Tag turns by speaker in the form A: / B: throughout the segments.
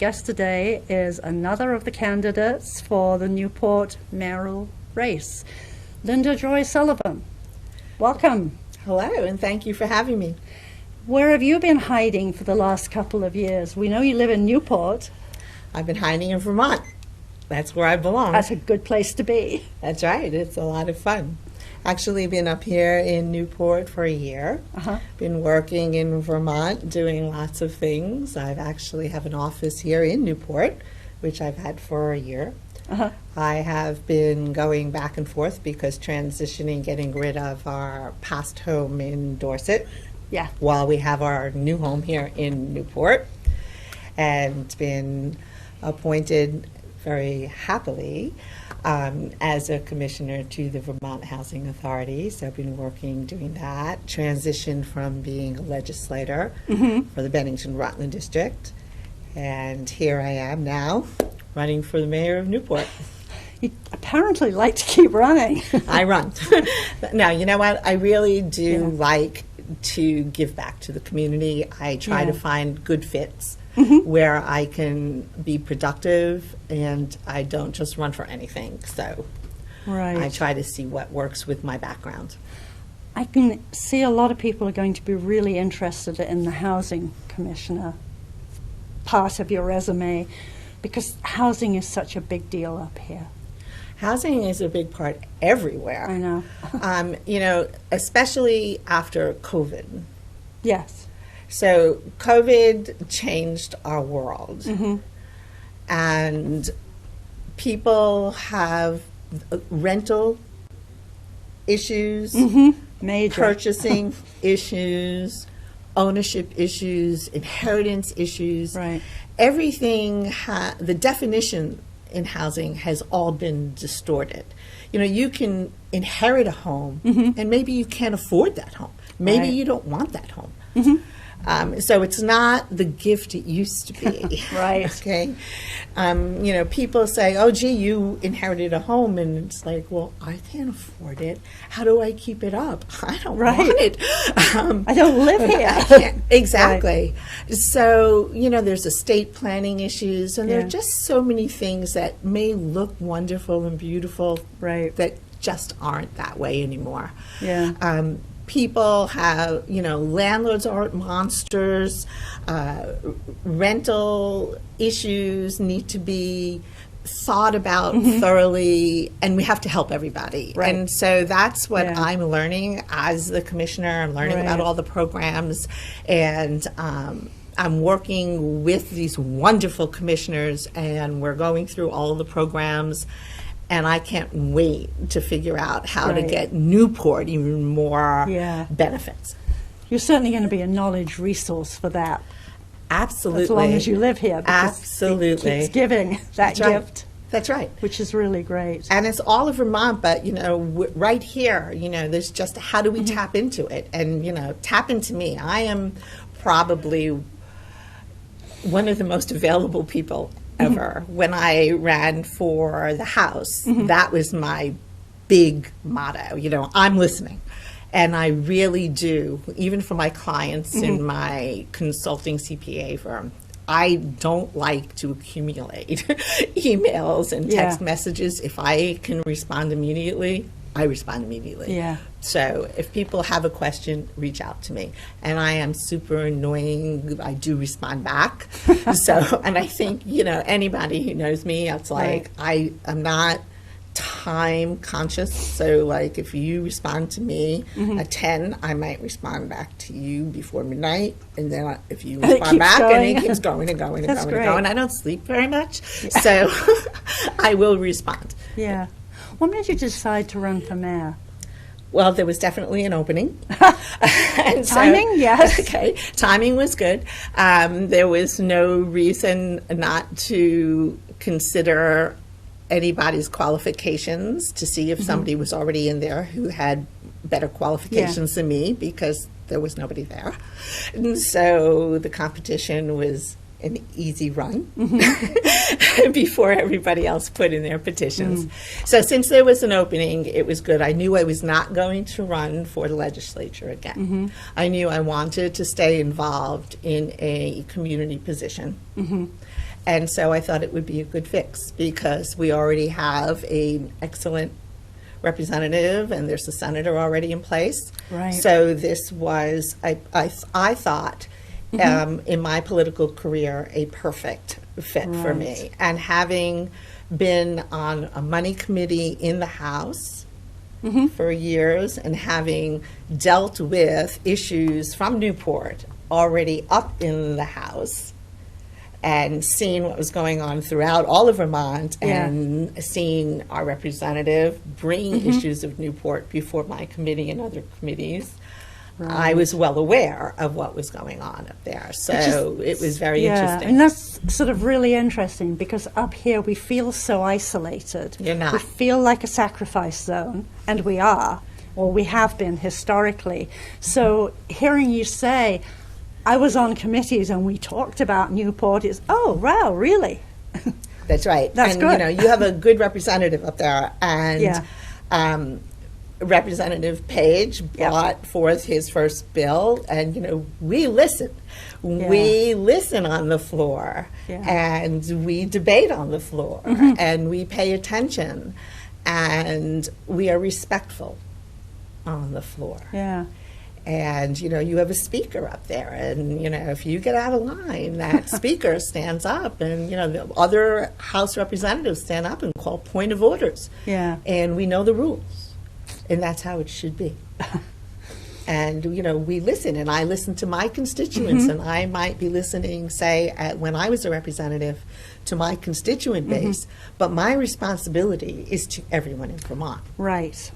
A: guest today is another of the candidates for the Newport mayoral race, Linda Joy Sullivan. Welcome.
B: Hello, and thank you for having me.
A: Where have you been hiding for the last couple of years? We know you live in Newport.
B: I've been hiding in Vermont. That's where I belong.
A: That's a good place to be.
B: That's right. It's a lot of fun. Actually been up here in Newport for a year. Been working in Vermont, doing lots of things. I actually have an office here in Newport, which I've had for a year. I have been going back and forth because transitioning, getting rid of our past home in Dorset, while we have our new home here in Newport, and been appointed very happily as a commissioner to the Vermont Housing Authority. So I've been working doing that, transitioned from being a legislator for the Bennington-Rutland District, and here I am now running for the mayor of Newport.
A: You apparently like to keep running.
B: I run. Now, you know what? I really do like to give back to the community. I try to find good fits where I can be productive, and I don't just run for anything. So I try to see what works with my background.
A: I can see a lot of people are going to be really interested in the housing commissioner part of your resume, because housing is such a big deal up here.
B: Housing is a big part everywhere.
A: I know.
B: You know, especially after COVID.
A: Yes.
B: So COVID changed our world, and people have rental issues,
A: major
B: purchasing issues, ownership issues, inheritance issues.
A: Right.
B: Everything, the definition in housing has all been distorted. You know, you can inherit a home, and maybe you can't afford that home. Maybe you don't want that home. So it's not the gift it used to be. Okay. You know, people say, oh, gee, you inherited a home. And it's like, well, I can't afford it. How do I keep it up? I don't want it.
A: I don't live here.
B: Exactly. So, you know, there's estate planning issues, and there are just so many things that may look wonderful and beautiful that just aren't that way anymore. People have, you know, landlords aren't monsters. Rental issues need to be thought about thoroughly, and we have to help everybody. And so that's what I'm learning as the commissioner. I'm learning about all the programs, and I'm working with these wonderful commissioners, and we're going through all the programs. And I can't wait to figure out how to get Newport even more benefits.
A: You're certainly going to be a knowledge resource for that.
B: Absolutely.
A: As long as you live here.
B: Absolutely.
A: It keeps giving that gift.
B: That's right.
A: Which is really great.
B: And it's all of Vermont, but, you know, right here, you know, there's just how do we tap into it? And, you know, tap into me. I am probably one of the most available people ever. When I ran for the House, that was my big motto. You know, I'm listening. And I really do, even for my clients in my consulting CPA firm, I don't like to accumulate emails and text messages. If I can respond immediately, I respond immediately. So if people have a question, reach out to me. And I am super annoying. I do respond back. And I think, you know, anybody who knows me, it's like I'm not time conscious. So like if you respond to me at 10, I might respond back to you before midnight. And then if you respond back, and it keeps going and going and going and going. I don't sleep very much. So I will respond.
A: What made you decide to run for mayor?
B: Well, there was definitely an opening.
A: And timing, yes.
B: Okay, timing was good. There was no reason not to consider anybody's qualifications to see if somebody was already in there who had better qualifications than me, because there was nobody there. And so the competition was an easy run before everybody else put in their petitions. So since there was an opening, it was good. I knew I was not going to run for the legislature again. I knew I wanted to stay involved in a community position. And so I thought it would be a good fix because we already have an excellent representative and there's a senator already in place.
A: Right.
B: So this was, I thought, in my political career, a perfect fit for me.
A: Right.
B: And having been on a money committee in the House for years and having dealt with issues from Newport already up in the House and seeing what was going on throughout all of Vermont and seeing our representative bring issues of Newport before my committee and other committees, I was well aware of what was going on up there. So it was very interesting.
A: And that's sort of really interesting because up here we feel so isolated.
B: You're not.
A: We feel like a sacrifice zone, and we are, or we have been historically. So hearing you say, I was on committees and we talked about Newport is, oh, wow, really?
B: That's right.
A: That's
B: and,
A: good.
B: you know, you have a good representative up there. And Representative Page brought forth his first bill, and, you know, we listen. We listen on the floor, and we debate on the floor, and we pay attention, and we are respectful on the floor.
A: Yeah.
B: And, you know, you have a speaker up there, and, you know, if you get out of line, that speaker stands up, and, you know, the other House representatives stand up and call point of orders.
A: Yeah.
B: And we know the rules, and that's how it should be. And, you know, we listen, and I listen to my constituents, and I might be listening, say, when I was a representative, to my constituent base, but my responsibility is to everyone in Vermont.
A: Right.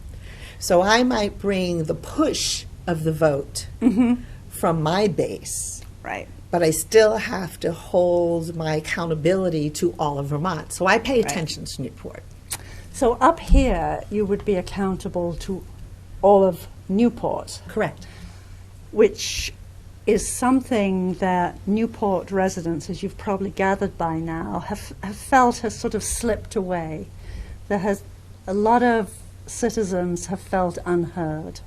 B: So I might bring the push of the vote from my base,
A: Right.
B: but I still have to hold my accountability to all of Vermont. So I pay attention to Newport.
A: So up here, you would be accountable to all of Newport,
B: Correct.
A: which is something that Newport residents, as you've probably gathered by now, have felt has sort of slipped away. There has a lot of citizens have felt unheard.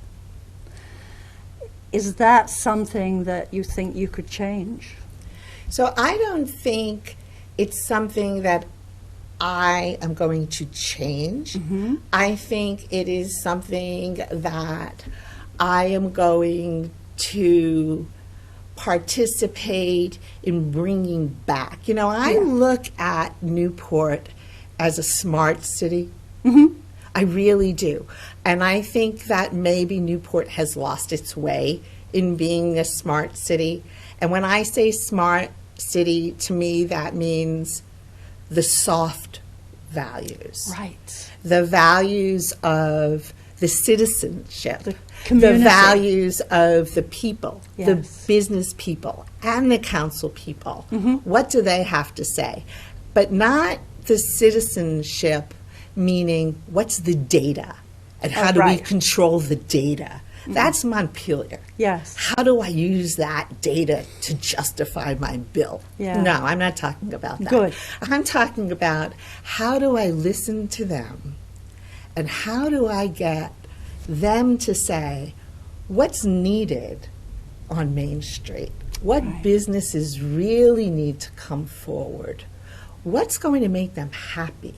A: Is that something that you think you could change?
B: So I don't think it's something that I am going to change. I think it is something that I am going to participate in bringing back. You know, I look at Newport as a smart city. I really do. And I think that maybe Newport has lost its way in being a smart city. And when I say smart city, to me that means the soft values.
A: Right.
B: The values of the citizenship,
A: The community.
B: the values of the people, the
A: Yes.
B: business people, and the council people. What do they have to say? But not the citizenship, meaning what's the data and how do we
A: right.
B: control the data? That's Montpelier.
A: Yes.
B: How do I use that data to justify my bill?
A: Yeah.
B: No, I'm not talking about that.
A: Good.
B: I'm talking about how do I listen to them and how do I get them to say what's needed on Main Street? What
A: Right.
B: businesses really need to come forward? What's going to make them happy?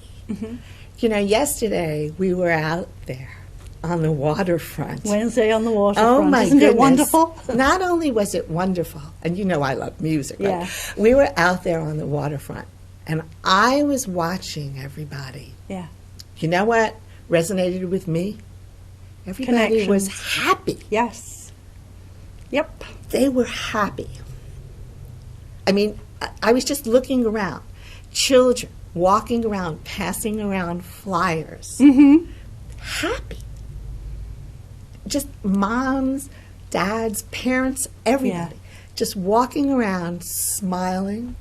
B: You know, yesterday we were out there on the waterfront.
A: Wednesday on the waterfront.
B: Oh my
A: Isn't
B: goodness.
A: it wonderful?
B: Not only was it wonderful, and you know I love music, right?
A: Yeah.
B: We were out there on the waterfront, and I was watching everybody.
A: Yeah.
B: You know what resonated with me? Everybody was
A: Connections.
B: happy.
A: Yes. Yep.
B: They were happy. I mean, I was just looking around. Children walking around, passing around flyers. Happy. Just moms, dads, parents, everybody. Just walking around, smiling,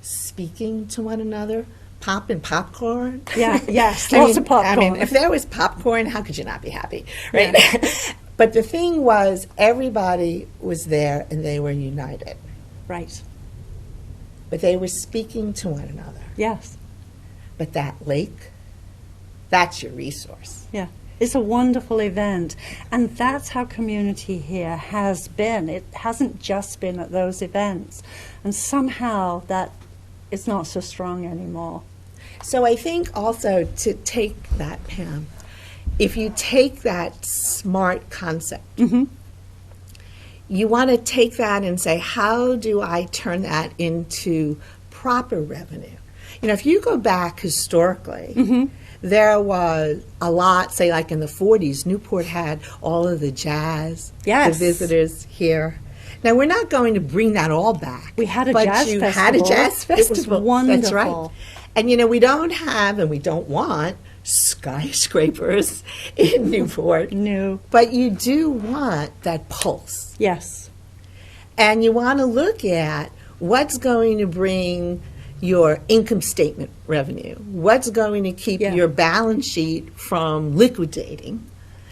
B: speaking to one another, popping popcorn.
A: Yeah. Yes.
B: I
A: Lots
B: mean-
A: of popcorn.
B: I mean, if there was popcorn, how could you not be happy, right? But the thing was, everybody was there and they were united.
A: Right.
B: But they were speaking to one another.
A: Yes.
B: But that lake, that's your resource.
A: Yeah. It's a wonderful event. And that's how community here has been. It hasn't just been at those events. And somehow that it's not so strong anymore.
B: So I think also to take that, Pam, if you take that SMART concept, you want to take that and say, how do I turn that into proper revenue? You know, if you go back historically, there was a lot, say like in the 40s, Newport had all of the jazz, the visitors here. Now, we're not going to bring that all back.
A: We had a
B: but
A: jazz
B: you
A: festival.
B: had a jazz festival.
A: It was wonderful.
B: That's right. And, you know, we don't have and we don't want skyscrapers in Newport.
A: No.
B: But you do want that pulse.
A: Yes.
B: And you want to look at what's going to bring your income statement revenue, what's going to keep your balance sheet from liquidating,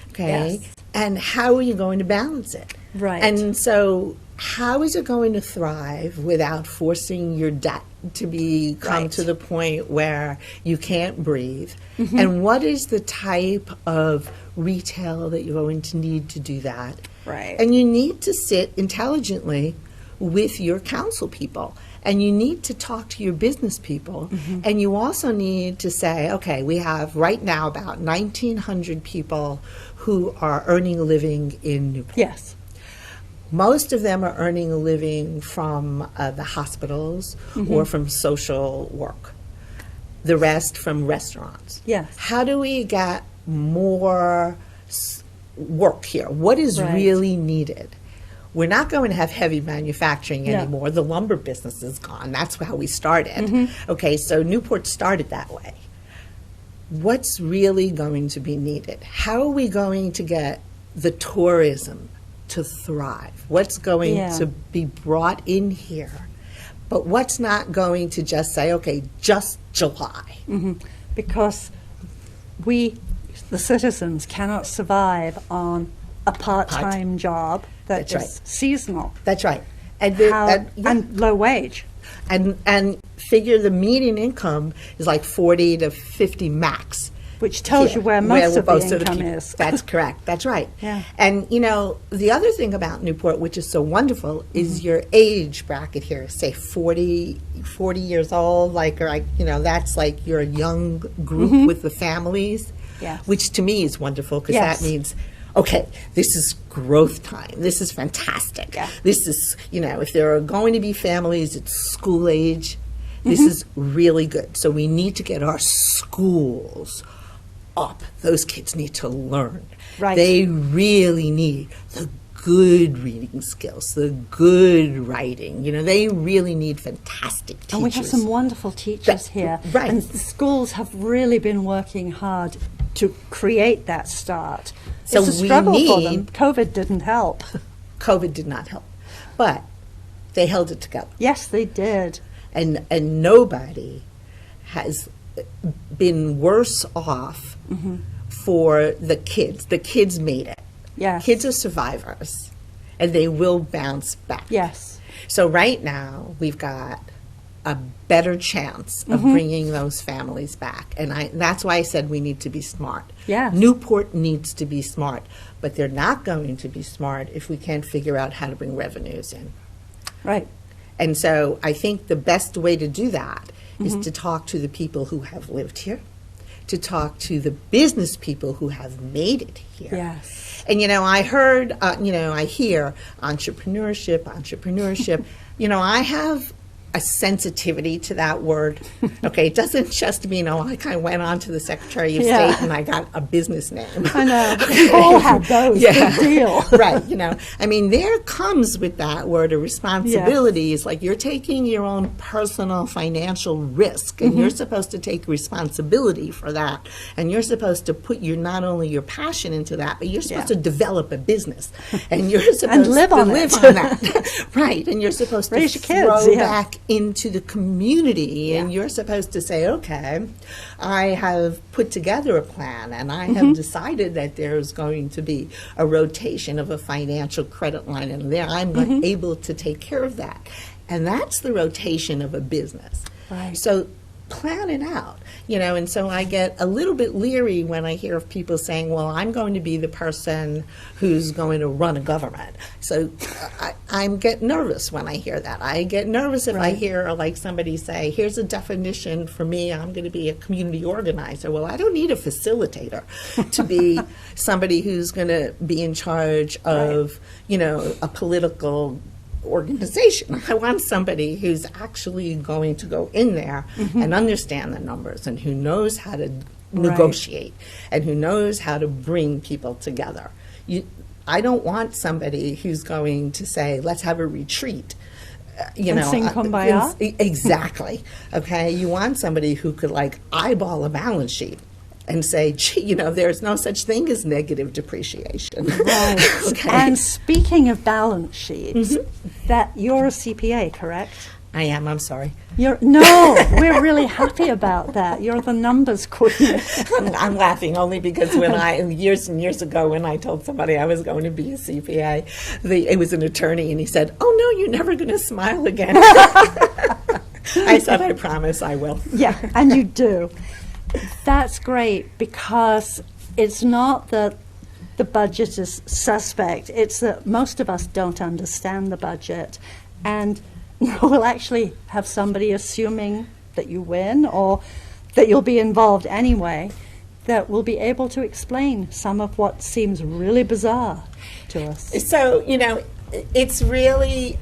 B: okay?
A: Yes.
B: And how are you going to balance it?
A: Right.
B: And so how is it going to thrive without forcing your debt to come to the point where you can't breathe? And what is the type of retail that you're going to need to do that?
A: Right.
B: And you need to sit intelligently with your council people. And you need to talk to your business people. And you also need to say, okay, we have right now about 1,900 people who are earning a living in Newport.
A: Yes.
B: Most of them are earning a living from the hospitals or from social work. The rest from restaurants.
A: Yes.
B: How do we get more work here? What is really needed? We're not going to have heavy manufacturing anymore. The lumber business is gone. That's how we started. Okay, so Newport started that way. What's really going to be needed? How are we going to get the tourism to thrive? What's going to be brought in here? But what's not going to just say, okay, just July?
A: Because we, the citizens, cannot survive on a part-time job that is seasonal.
B: That's right. And,
A: and low wage.
B: And figure the median income is like 40 to 50 max.
A: Which tells you where most of the income is.
B: That's correct. That's right.
A: Yeah.
B: And, you know, the other thing about Newport, which is so wonderful, is your age bracket here. Say 40 years old, like, or, you know, that's like your young group with the families.
A: Yes.
B: Which to me is wonderful because that means, okay, this is growth time. This is fantastic.
A: Yeah.
B: This is, you know, if there are going to be families, it's school age. This is really good. So we need to get our schools up. Those kids need to learn.
A: Right.
B: They really need the good reading skills, the good writing. You know, they really need fantastic teachers.
A: And we have some wonderful teachers here.
B: Right.
A: And the schools have really been working hard to create that start.
B: So
A: it's a
B: we
A: struggle for
B: need-
A: them. COVID didn't help.
B: COVID did not help. But they held it together.
A: Yes, they did.
B: And nobody has been worse off for the kids. The kids made it.
A: Yes.
B: Kids are survivors, and they will bounce back.
A: Yes.
B: So right now, we've got a better chance of bringing those families back. And that's why I said we need to be smart.
A: Yes.
B: Newport needs to be smart, but they're not going to be smart if we can't figure out how to bring revenues in.
A: Right.
B: And so I think the best way to do that is to talk to the people who have lived here, to talk to the business people who have made it here.
A: Yes.
B: And, you know, I heard, I hear entrepreneurship. You know, I have a sensitivity to that word. Okay, it doesn't just mean, oh, I kind of went on to the Secretary of State and I got a business name.
A: I know. We all have those. Big deal.
B: Right, you know. I mean, there comes with that word a responsibility. It's like you're taking your own personal financial risk, and you're supposed to take responsibility for that. And you're supposed to put not only your passion into that, but you're supposed to develop a business. And you're supposed
A: live
B: to
A: on
B: live
A: it.
B: on that. Right, and you're supposed
A: Raise
B: to
A: your kids,
B: throw back into the community, and you're supposed to say, okay, I have put together a plan, and I have decided that there's going to be a rotation of a financial credit line, and there I'm able to take care of that. And that's the rotation of a business.
A: Right.
B: So plan it out, and so I get a little bit leery when I hear of people saying, well, I'm going to be the person who's going to run a government. So I get nervous when I hear that. I get nervous if I hear like somebody say, here's a definition for me, I'm going to be a community organizer. Well, I don't need a facilitator to be somebody who's going to be in charge of, a political organization. I want somebody who's actually going to go in there and understand the numbers and who knows how to negotiate and who knows how to bring people together. I don't want somebody who's going to say, let's have a retreat.
A: And sing Kumbaya?
B: Exactly. Okay. You want somebody who could like eyeball a balance sheet and say, gee, there's no such thing as negative depreciation.
A: Right.
B: Okay.
A: And speaking of balance sheets, that you're a CPA, correct?
B: I am. I'm sorry.
A: No, we're really happy about that. You're the numbers queen.
B: I'm laughing only because when years and years ago, when I told somebody I was going to be a CPA, it was an attorney, and he said, "Oh no, you're never going to smile again." I said, "I promise I will."
A: Yeah, and you do. That's great, because it's not that the budget is suspect. It's that most of us don't understand the budget, and we'll actually have somebody assuming that you win or that you'll be involved anyway that will be able to explain some of what seems really bizarre to us.
B: So, it's really...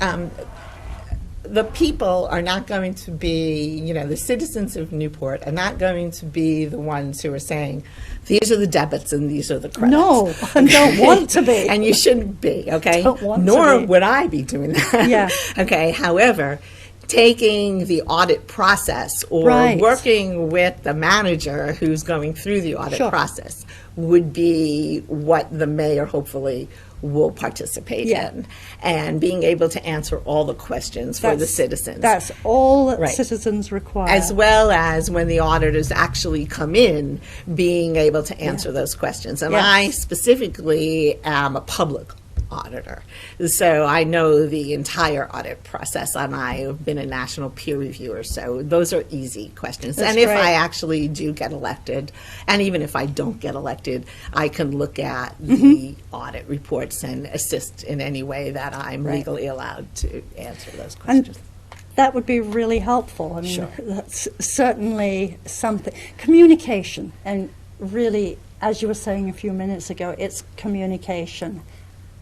B: the people are not going to be, the citizens of Newport are not going to be the ones who are saying, these are the debits and these are the credits.
A: No, and don't want to be.
B: And you shouldn't be, okay?
A: Don't want
B: Nor
A: to be.
B: would I be doing that.
A: Yeah.
B: Okay, however, taking the audit process or working with the manager who's going through the audit process would be what the mayor hopefully will participate in, and being able to answer all the questions for the citizens.
A: That's all that citizens require.
B: As well as when the auditors actually come in, being able to answer those questions. And I specifically am a public auditor. So I know the entire audit process, and I have been a national peer reviewer, so those are easy questions.
A: That's
B: and if
A: great.
B: I actually do get elected, and even if I don't get elected, I can look at the audit reports and assist in any way that I'm legally allowed to answer those questions.
A: That would be really helpful. I mean, that's certainly something. Communication, and really, as you were saying a few minutes ago, it's communication.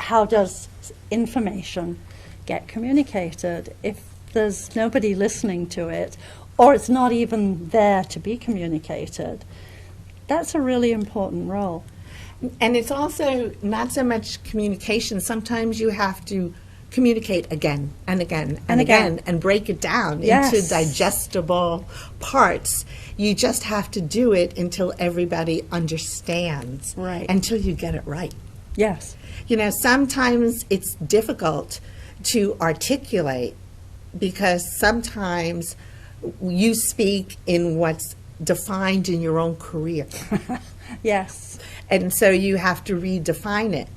A: How does information get communicated if there's nobody listening to it, or it's not even there to be communicated? That's a really important role.
B: And it's also not so much communication. Sometimes you have to communicate again and again and again and break it down into digestible parts. You just have to do it until everybody understands, until you get it right.
A: Yes.
B: Sometimes it's difficult to articulate because sometimes you speak in what's defined in your own career.
A: Yes.
B: And so you have to redefine it.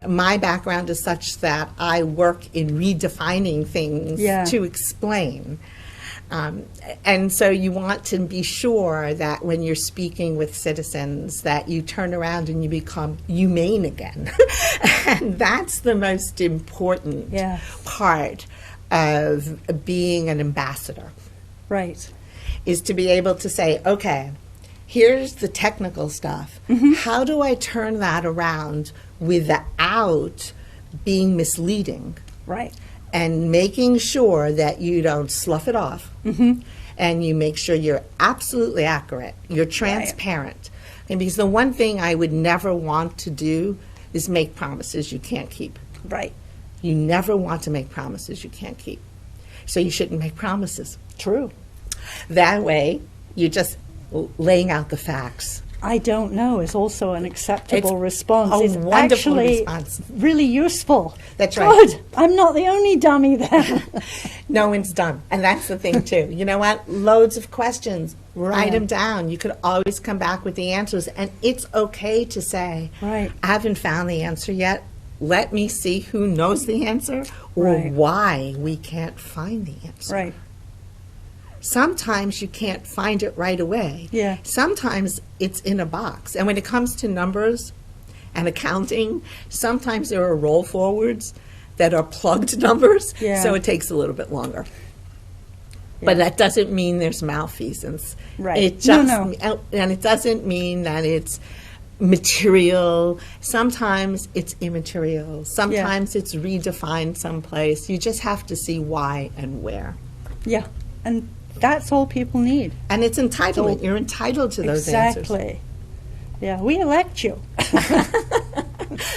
B: My background is such that I work in redefining things to explain. And so you want to be sure that when you're speaking with citizens that you turn around and you become humane again. And that's the most important part of being an ambassador.
A: Right.
B: Is to be able to say, okay, here's the technical stuff. How do I turn that around without being misleading?
A: Right.
B: And making sure that you don't slough it off, and you make sure you're absolutely accurate, you're transparent. And because the one thing I would never want to do is make promises you can't keep.
A: Right.
B: You never want to make promises you can't keep. So you shouldn't make promises.
A: True.
B: That way, you're just laying out the facts.
A: I don't know is also an acceptable response.
B: A
A: it's
B: wonderful
A: actually
B: response.
A: Really useful.
B: That's
A: Good.
B: right.
A: I'm not the only dummy then.
B: No one's done. And that's the thing, too. You know what? Loads of questions. Write them down. You could always come back with the answers. And it's okay to say, I haven't found the answer yet. Let me see who knows the answer or why we can't find the answer.
A: Right.
B: Sometimes you can't find it right away.
A: Yeah.
B: Sometimes it's in a box. And when it comes to numbers and accounting, sometimes there are roll forwards that are plugged numbers,
A: Yeah.
B: so it takes a little bit longer. But that doesn't mean there's malfeasance.
A: Right.
B: It just,
A: No.
B: And it doesn't mean that it's material. Sometimes it's immaterial. Sometimes it's redefined someplace. You just have to see why and where.
A: Yeah, and that's all people need.
B: And it's entitlement. You're entitled to those answers.
A: Exactly. Yeah, we elect you.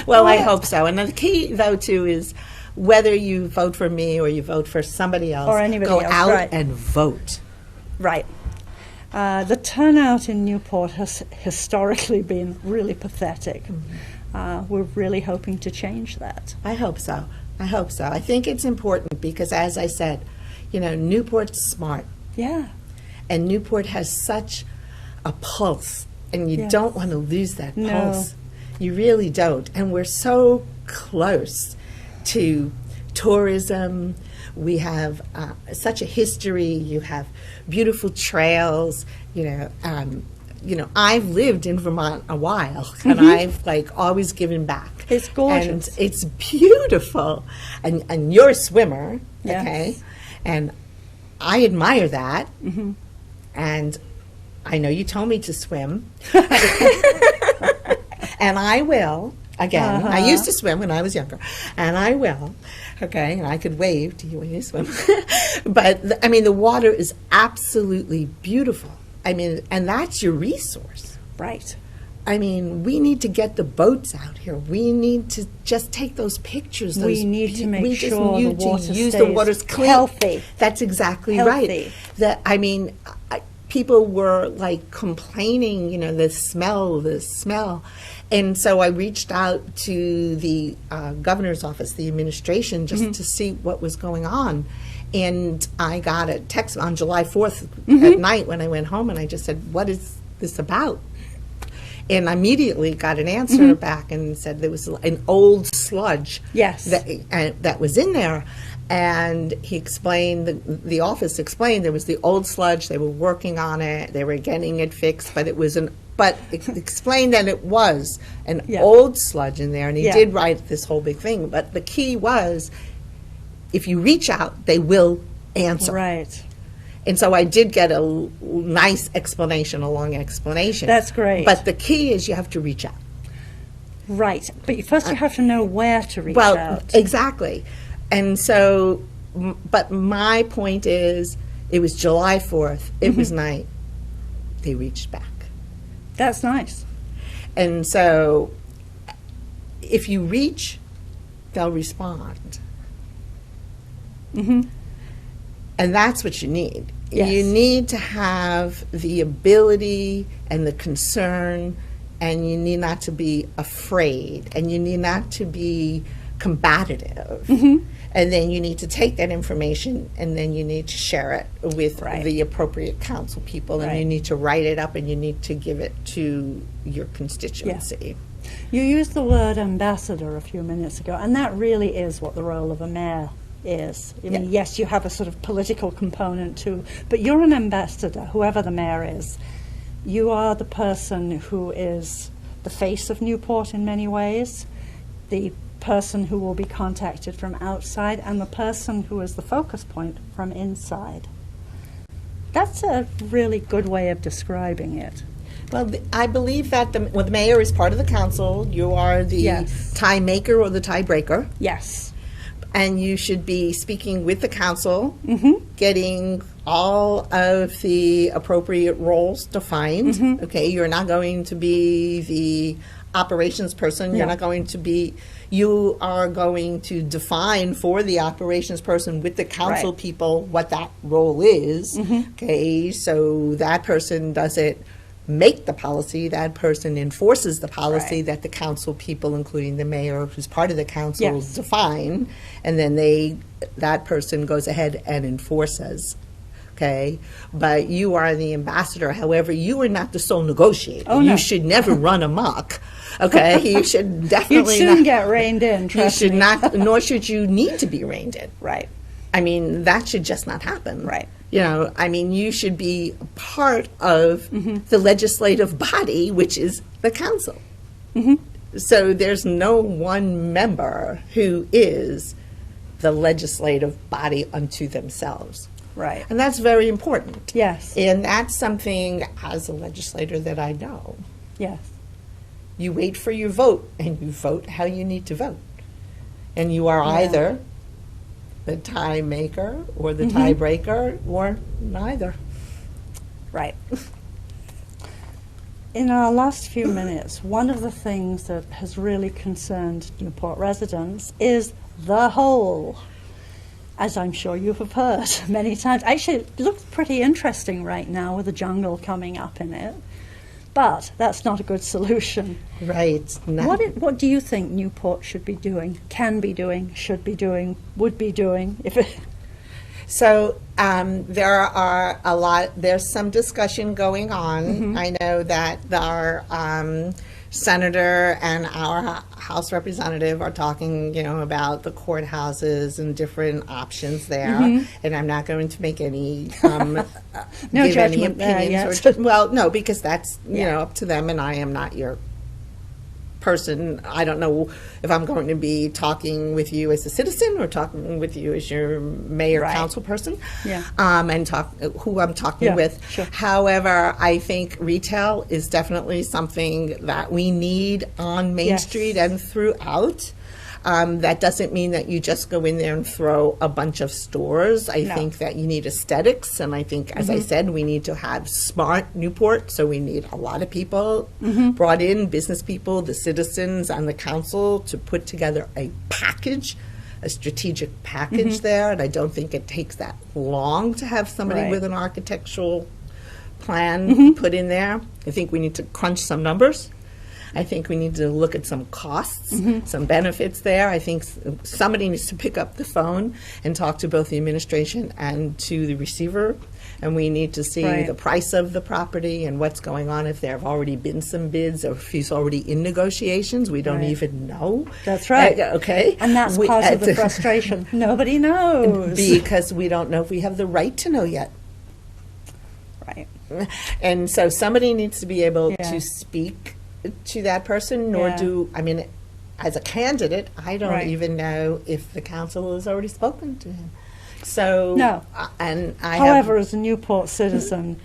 B: Well, I hope so. And the key, though, too, is whether you vote for me or you vote for somebody else,
A: Or anybody
B: go
A: else,
B: out
A: right.
B: and vote.
A: Right. The turnout in Newport has historically been really pathetic. We're really hoping to change that.
B: I hope so. I hope so. I think it's important because, as I said, Newport's smart.
A: Yeah.
B: And Newport has such a pulse, and you
A: Yes.
B: don't want to lose that
A: No.
B: pulse. You really don't. And we're so close to tourism. We have such a history. You have beautiful trails. I've lived in Vermont a while, and I've always given back.
A: It's gorgeous.
B: And it's beautiful. And you're a swimmer,
A: Yes.
B: okay? And I admire that. And I know you told me to swim. And I will. Again, I used to swim when I was younger, and I will. Okay, and I could wave to you when you swim. But, the water is absolutely beautiful. And that's your resource.
A: Right.
B: We need to get the boats out here. We need to just take those pictures.
A: We need to make
B: we just
A: sure
B: need
A: the water
B: to use the
A: stays
B: water's clean.
A: healthy.
B: That's exactly
A: Healthy.
B: right. People were complaining, the smell. And so I reached out to the governor's office, the administration, just to see what was going on. And I got a text on July 4th at night when I went home, and I just said, "What is this about?" And I immediately got an answer back and said there was an old sludge
A: Yes.
B: that was in there. And he explained, the office explained there was the old sludge, they were working on it, they were getting it fixed, but it explained that it was an old sludge in there, and he did write this whole big thing. But the key was, if you reach out, they will answer.
A: Right.
B: And so I did get a nice explanation, a long explanation.
A: That's great.
B: But the key is you have to reach out.
A: Right. But first you have to know where to reach
B: Well,
A: out.
B: exactly. And so, but my point is, it was July 4th, it was night, they reached back.
A: That's nice.
B: And so, if you reach, they'll respond. And that's what you need.
A: Yes.
B: You need to have the ability and the concern, and you need not to be afraid, and you need not to be combative. And then you need to take that information, and then you need to share it with the appropriate council people, and you need to write it up, and you need to give it to your constituency.
A: You used the word ambassador a few minutes ago, and that really is what the role of a mayor is. Yes, you have a sort of political component too, but you're an ambassador, whoever the mayor is. You are the person who is the face of Newport in many ways, the person who will be contacted from outside, and the person who is the focus point from inside. That's a really good way of describing it.
B: Well, I believe that the mayor is part of the council. You are the tie maker or the tiebreaker.
A: Yes.
B: And you should be speaking with the council, getting all of the appropriate roles defined. Okay, you're not going to be the operations person. You're not going to be, you are going to define for the operations person with the council people what that role is. Okay, so that person doesn't make the policy, that person enforces the policy that the council people, including the mayor, who's part of the council, define, and then that person goes ahead and enforces. Okay, but you are the ambassador. However, you are not the sole negotiator.
A: Oh, no.
B: You should never run amok. Okay, you should definitely
A: You'd soon
B: not
A: get reined in,
B: you
A: trust
B: should
A: me.
B: not, nor should you need to be reined in.
A: Right.
B: I mean, that should just not happen.
A: Right.
B: You know, I mean, you should be part of the legislative body, which is the council. So there's no one member who is the legislative body unto themselves.
A: Right.
B: And that's very important.
A: Yes.
B: And that's something, as a legislator, that I know.
A: Yes.
B: You wait for your vote, and you vote how you need to vote. And you are either the tie maker or the tiebreaker or neither.
A: Right. In our last few minutes, one of the things that has really concerned Newport residents is the hole, as I'm sure you have heard many times. Actually, it looks pretty interesting right now with the jungle coming up in it, but that's not a good solution.
B: Right.
A: What do you think Newport should be doing, can be doing, should be doing, would be doing?
B: So there's some discussion going on. I know that our senator and our House representative are talking, about the courthouses and different options there. And I'm not going to make any
A: No
B: give any
A: judgment there
B: opinions.
A: yet.
B: Well, no, because that's up to them, and I am not your person. I don't know if I'm going to be talking with you as a citizen or talking with you as your mayor council person, and who I'm talking with.
A: Sure.
B: However, I think retail is definitely something that we need on Main Street and throughout. That doesn't mean that you just go in there and throw a bunch of stores. I think that you need aesthetics, and I think, as I said, we need to have smart Newport, so we need a lot of people brought in, business people, the citizens, and the council to put together a package, a strategic package there, and I don't think it takes that long to have somebody with an architectural plan put in there. I think we need to crunch some numbers. I think we need to look at some costs, some benefits there. I think somebody needs to pick up the phone and talk to both the administration and to the receiver. And we need to see the price of the property and what's going on, if there have already been some bids or if he's already in negotiations. We don't even know.
A: That's right.
B: Okay.
A: And that's part of the frustration. Nobody knows.
B: Because we don't know if we have the right to know yet.
A: Right.
B: And so somebody needs to be able to speak to that person, nor as a candidate, I don't even know if the council has already spoken to him. So,
A: however, as a Newport citizen,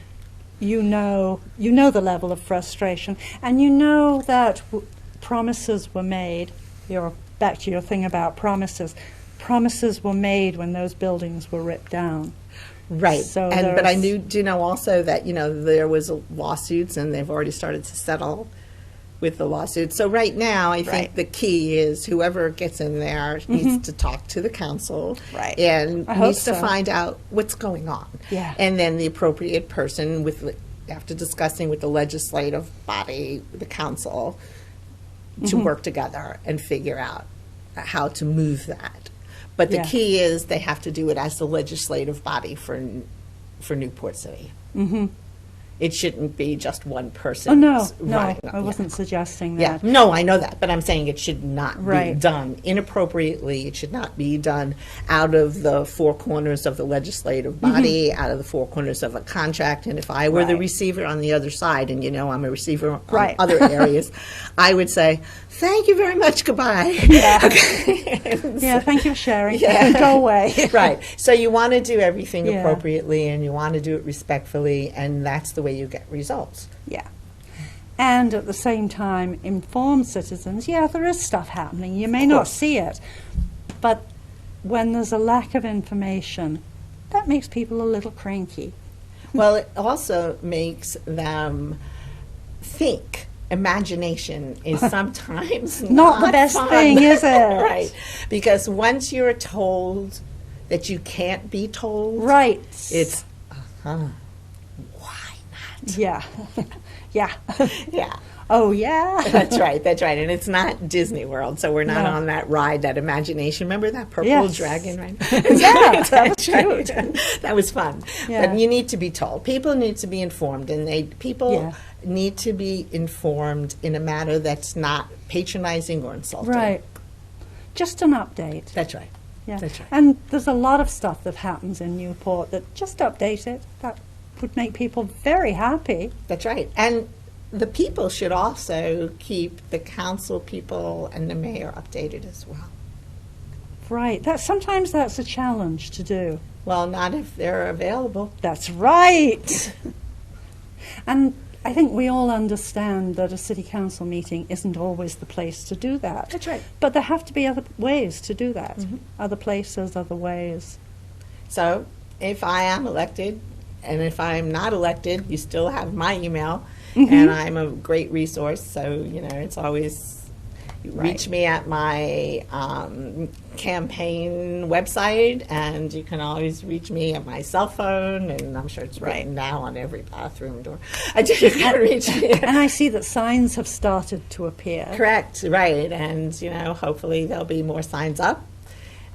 A: you know the level of frustration, and you know that promises were made. You're back to your thing about promises. Promises were made when those buildings were ripped down.
B: Right.
A: So
B: but I do know also that there was lawsuits, and they've already started to settle with the lawsuit. So right now, I think the key is whoever gets in there needs to talk to the council and needs to find out what's going on.
A: Yeah.
B: And then the appropriate person, after discussing with the legislative body, the council, to work together and figure out how to move that. But the key is they have to do it as the legislative body for Newport City. It shouldn't be just one person.
A: Oh, no, I wasn't suggesting that.
B: Yeah, no, I know that, but I'm saying it should not be done inappropriately. It should not be done out of the four corners of the legislative body, out of the four corners of a contract. And if I were the receiver on the other side, and I'm a receiver on other areas, I would say, thank you very much, goodbye.
A: Yeah, thank you for sharing. Go away.
B: Right. So you want to do everything appropriately, and you want to do it respectfully, and that's the way you get results.
A: Yeah. And at the same time, inform citizens, there is stuff happening. You may not see it, but when there's a lack of information, that makes people a little cranky.
B: Well, it also makes them think. Imagination is sometimes
A: not the best thing, is it?
B: Right. Because once you're told that you can't be told, it's, why not?
A: Yeah. Yeah.
B: Yeah.
A: Oh, yeah.
B: That's right. And it's not Disney World, so we're not on that ride, that imagination. Remember that purple dragon ride?
A: Yeah, that was cute.
B: That was fun.
A: Yeah.
B: But you need to be told. People need to be informed, and people need to be informed in a manner that's not patronizing or insulting.
A: Right. Just an update.
B: That's right.
A: Yeah.
B: That's right.
A: And there's a lot of stuff that happens in Newport that just update it. That would make people very happy.
B: That's right. And the people should also keep the council people and the mayor updated as well.
A: Right. Sometimes that's a challenge to do.
B: Well, not if they're available.
A: That's right. And I think we all understand that a city council meeting isn't always the place to do that.
B: That's right.
A: But there have to be other ways to do that.
B: Mm-hmm.
A: Other places, other ways.
B: So if I am elected, and if I'm not elected, you still have my email, and I'm a great resource. So, you know, it's always reach me at my campaign website, and you can always reach me at my cell phone, and I'm sure it's written down on every bathroom door. You can reach me.
A: And I see that signs have started to appear.
B: Correct, right. And, you know, hopefully there'll be more signs up.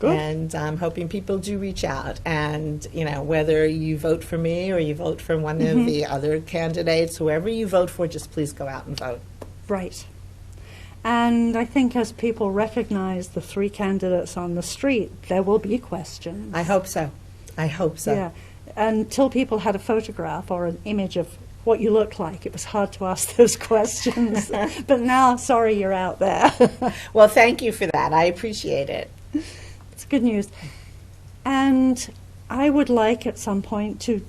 A: Good.
B: And I'm hoping people do reach out. And, you know, whether you vote for me or you vote for one of the other candidates, whoever you vote for, just please go out and vote.
A: Right. And I think as people recognize the three candidates on the street, there will be questions.
B: I hope so. I hope so.
A: Yeah. Until people had a photograph or an image of what you look like, it was hard to ask those questions. But now, sorry, you're out there.
B: Well, thank you for that. I appreciate it.
A: It's good news. And I would like at some point to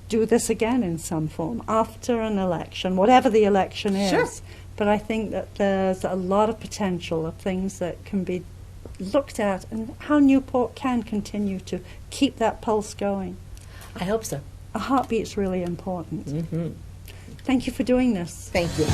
A: do this again in some form after an election, whatever the election is.
B: Sure.
A: But I think that there's a lot of potential of things that can be looked at and how Newport can continue to keep that pulse going.
B: I hope so.
A: A heartbeat's really important.
B: Mm-hmm.
A: Thank you for doing this.
B: Thank you.